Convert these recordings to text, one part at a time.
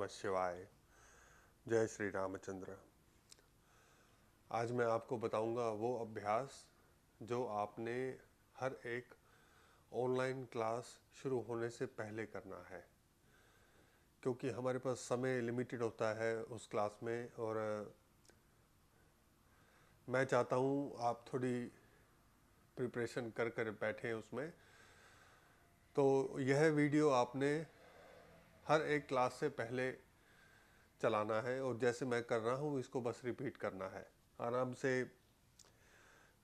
नमः शिवाय। जय श्री रामचंद्र। आज मैं आपको बताऊंगा वो अभ्यास जो आपने हर एक ऑनलाइन क्लास शुरू होने से पहले करना है, क्योंकि हमारे पास समय लिमिटेड होता है उस क्लास में। और मैं चाहता हूँ आप थोड़ी प्रिपरेशन कर कर बैठें उसमें। तो यह वीडियो आपने हर एक क्लास से पहले चलाना है और जैसे मैं कर रहा हूँ इसको बस रिपीट करना है। आराम से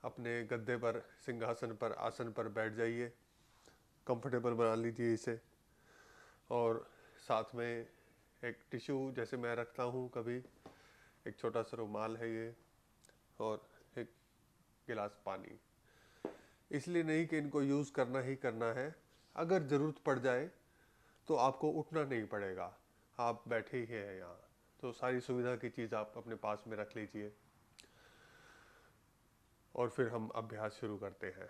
अपने गद्दे पर, सिंहासन पर, आसन पर बैठ जाइए, कंफर्टेबल बना लीजिए इसे। और साथ में एक टिश्यू जैसे मैं रखता हूँ कभी, एक छोटा सा रुमाल है ये, और एक गिलास पानी। इसलिए नहीं कि इनको यूज़ करना ही करना है, अगर ज़रूरत पड़ जाए तो आपको उठना नहीं पड़ेगा, आप बैठे ही हैं यहाँ। तो सारी सुविधा की चीज़ आप अपने पास में रख लीजिए और फिर हम अभ्यास शुरू करते हैं।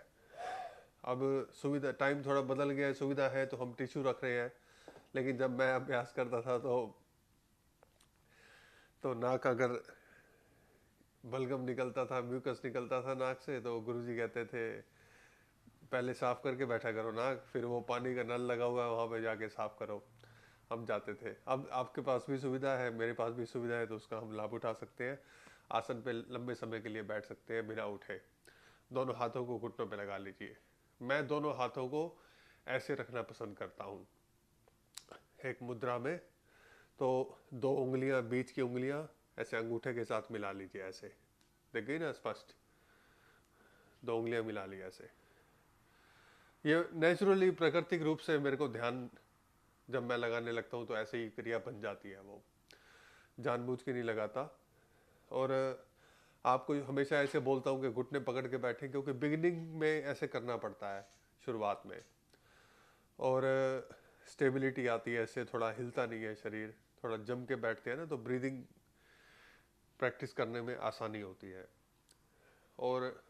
अब सुविधा, टाइम थोड़ा बदल गया है, सुविधा है तो हम टिश्यू रख रहे हैं। लेकिन जब मैं अभ्यास करता था तो नाक अगर बलगम निकलता था, म्यूकस निकलता था नाक से, तो गुरुजी कहते थे पहले साफ करके बैठा करो नाक, फिर वो पानी का नल लगा हुआ है वहाँ पे जाके साफ करो। हम जाते थे। अब आपके पास भी सुविधा है, मेरे पास भी सुविधा है, तो उसका हम लाभ उठा सकते हैं। आसन पे लंबे समय के लिए बैठ सकते हैं बिना उठे। दोनों हाथों को घुटनों पे लगा लीजिए। मैं दोनों हाथों को ऐसे रखना पसंद करता हूँ, एक मुद्रा में। तो दो उंगलियां, बीच की उंगलियां ऐसे अंगूठे के साथ मिला लीजिए, ऐसे दिख गई ना स्पष्ट। दो उंगलियां मिला ली ऐसे। ये नेचुरली, प्राकृतिक रूप से मेरे को ध्यान जब मैं लगाने लगता हूँ तो ऐसे ही क्रिया बन जाती है, वो जानबूझ के नहीं लगाता। और आपको हमेशा ऐसे बोलता हूँ कि घुटने पकड़ के बैठें, क्योंकि बिगिनिंग में ऐसे करना पड़ता है, शुरुआत में। और स्टेबिलिटी आती है, ऐसे थोड़ा हिलता नहीं है शरीर। थोड़ा जम के बैठते हैं ना, तो ब्रीदिंग प्रैक्टिस करने में आसानी होती है। और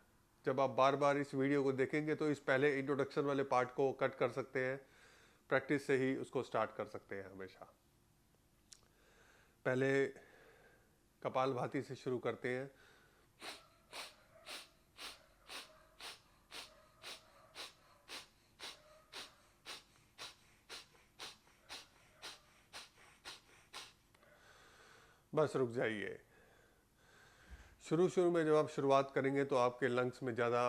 जब आप बार बार इस वीडियो को देखेंगे तो इस पहले इंट्रोडक्शन वाले पार्ट को कट कर सकते हैं, प्रैक्टिस से ही उसको स्टार्ट कर सकते हैं हमेशा। पहले कपालभाति से शुरू करते हैं। बस रुक जाइए। शुरू में जब आप शुरुआत करेंगे तो आपके लंग्स में ज़्यादा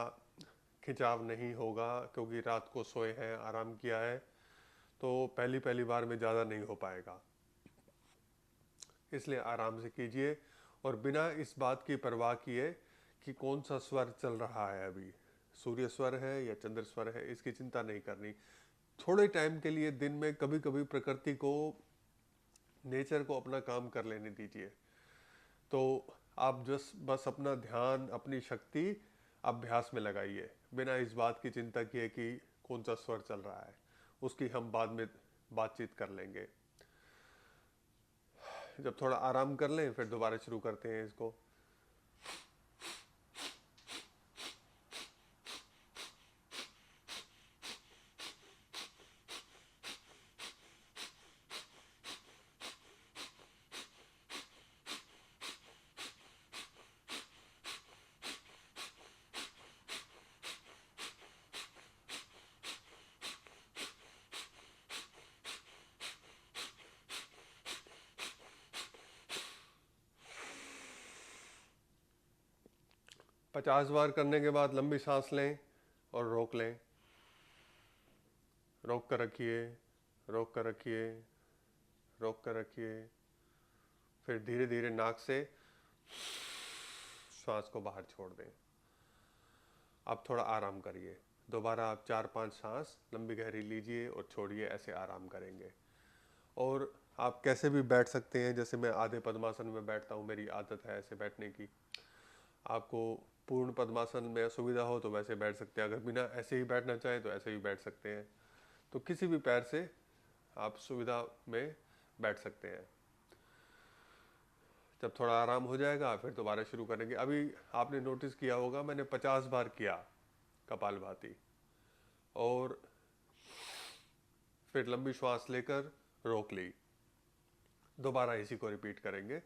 खिंचाव नहीं होगा, क्योंकि रात को सोए हैं, आराम किया है, तो पहली बार में ज़्यादा नहीं हो पाएगा। इसलिए आराम से कीजिए और बिना इस बात की परवाह किए कि कौन सा स्वर चल रहा है, अभी सूर्य स्वर है या चंद्र स्वर है, इसकी चिंता नहीं करनी। थोड़े टाइम के लिए दिन में कभी कभी प्रकृति को, नेचर को अपना काम कर लेने दीजिए। तो आप बस अपना ध्यान, अपनी शक्ति अभ्यास में लगाइए, बिना इस बात की चिंता किए कि कौन सा स्वर चल रहा है। उसकी हम बाद में बातचीत कर लेंगे। जब थोड़ा आराम कर लें फिर दोबारा शुरू करते हैं इसको। पचास बार करने के बाद लंबी सांस लें और रोक लें। रोक कर रखिए, रोक कर रखिए, रोक कर रखिए। फिर धीरे धीरे नाक से श्वास को बाहर छोड़ दें। अब थोड़ा आराम करिए। दोबारा आप 4-5 सांस लंबी गहरी लीजिए और छोड़िए, ऐसे आराम करेंगे। और आप कैसे भी बैठ सकते हैं, जैसे मैं आधे पद्मासन में बैठता हूँ, मेरी आदत है ऐसे बैठने की। आपको पूर्ण पद्मासन में सुविधा हो तो वैसे बैठ सकते हैं, अगर बिना ऐसे ही बैठना चाहे तो ऐसे ही बैठ सकते हैं। तो किसी भी पैर से आप सुविधा में बैठ सकते हैं। जब थोड़ा आराम हो जाएगा फिर दोबारा शुरू करेंगे। अभी आपने नोटिस किया होगा मैंने 50 बार किया कपालभाति, और फिर लंबी श्वास लेकर रोक ली। दोबारा इसी को रिपीट करेंगे।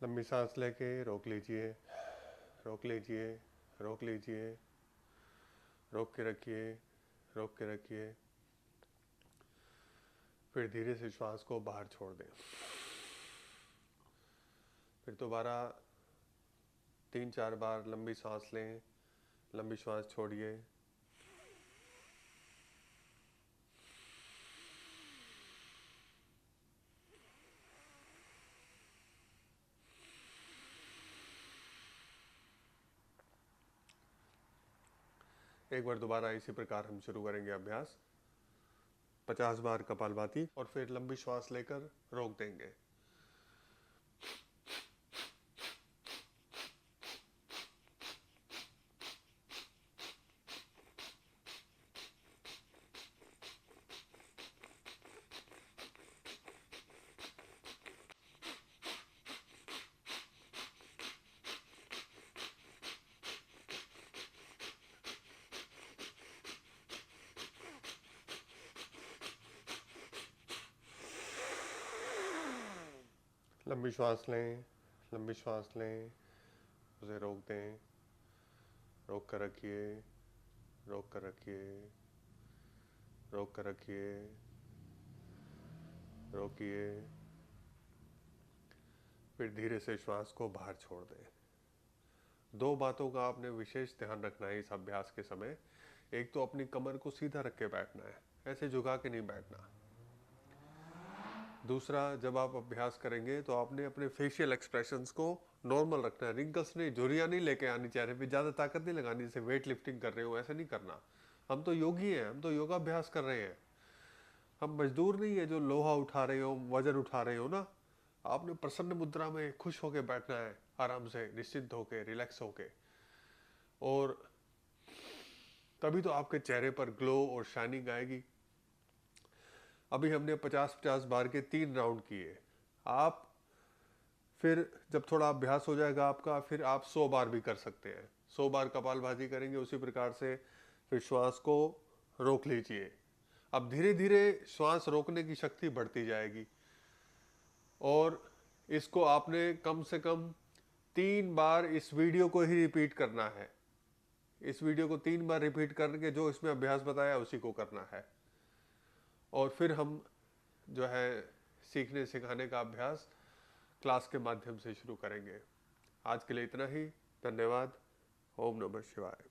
लंबी सांस लेके रोक लीजिए, रोक लीजिए, रोक लीजिए, रोक के रखिए, रोक के रखिए। फिर धीरे से श्वास को बाहर छोड़ दें। फिर दोबारा 3-4 बार लंबी सांस लें, लंबी श्वास छोड़िए। एक बार दोबारा इसी प्रकार हम शुरू करेंगे अभ्यास। 50 बार कपालभाति और फिर लंबी श्वास लेकर रोक देंगे। लंबी श्वास लें, लंबी श्वास लें, उसे रोक दें, रोक कर रखिए, रोक कर रखिए, रोक कर रखिए, रोकिए। फिर धीरे से श्वास को बाहर छोड़ दें। 2 बातों का आपने विशेष ध्यान रखना है इस अभ्यास के समय। एक तो अपनी कमर को सीधा रख के बैठना है, ऐसे झुका के नहीं बैठना। दूसरा, जब आप अभ्यास करेंगे तो आपने अपने फेशियल एक्सप्रेशंस को नॉर्मल रखना है। रिंकल्स नहीं, झुर्रियाँ नहीं लेके आनी चेहरे पे, ज़्यादा ताकत नहीं लगानी जैसे वेट लिफ्टिंग कर रहे हो, ऐसा नहीं करना। हम तो योगी हैं, हम तो योगाभ्यास कर रहे हैं। हम मजदूर नहीं है जो लोहा उठा रहे हो, वजन उठा रहे हो ना। आपने प्रसन्न मुद्रा में खुश होके बैठना है, आराम से, निश्चिंत होके, रिलैक्स होके। और तभी तो आपके चेहरे पर ग्लो और शाइनिंग आएगी। अभी हमने 50-50 बार के 3 राउंड किए। आप फिर जब थोड़ा अभ्यास हो जाएगा आपका, फिर आप 100 बार भी कर सकते हैं। 100 बार कपालभाति करेंगे उसी प्रकार से। फिर श्वास को रोक लीजिए। अब धीरे धीरे श्वास रोकने की शक्ति बढ़ती जाएगी और इसको आपने कम से कम 3 बार इस वीडियो को ही रिपीट करना है। इस वीडियो को 3 बार रिपीट करके जो इसमें अभ्यास बताया उसी को करना है। और फिर हम जो है सीखने सिखाने का अभ्यास क्लास के माध्यम से शुरू करेंगे। आज के लिए इतना ही। धन्यवाद। ओम नमः शिवाय।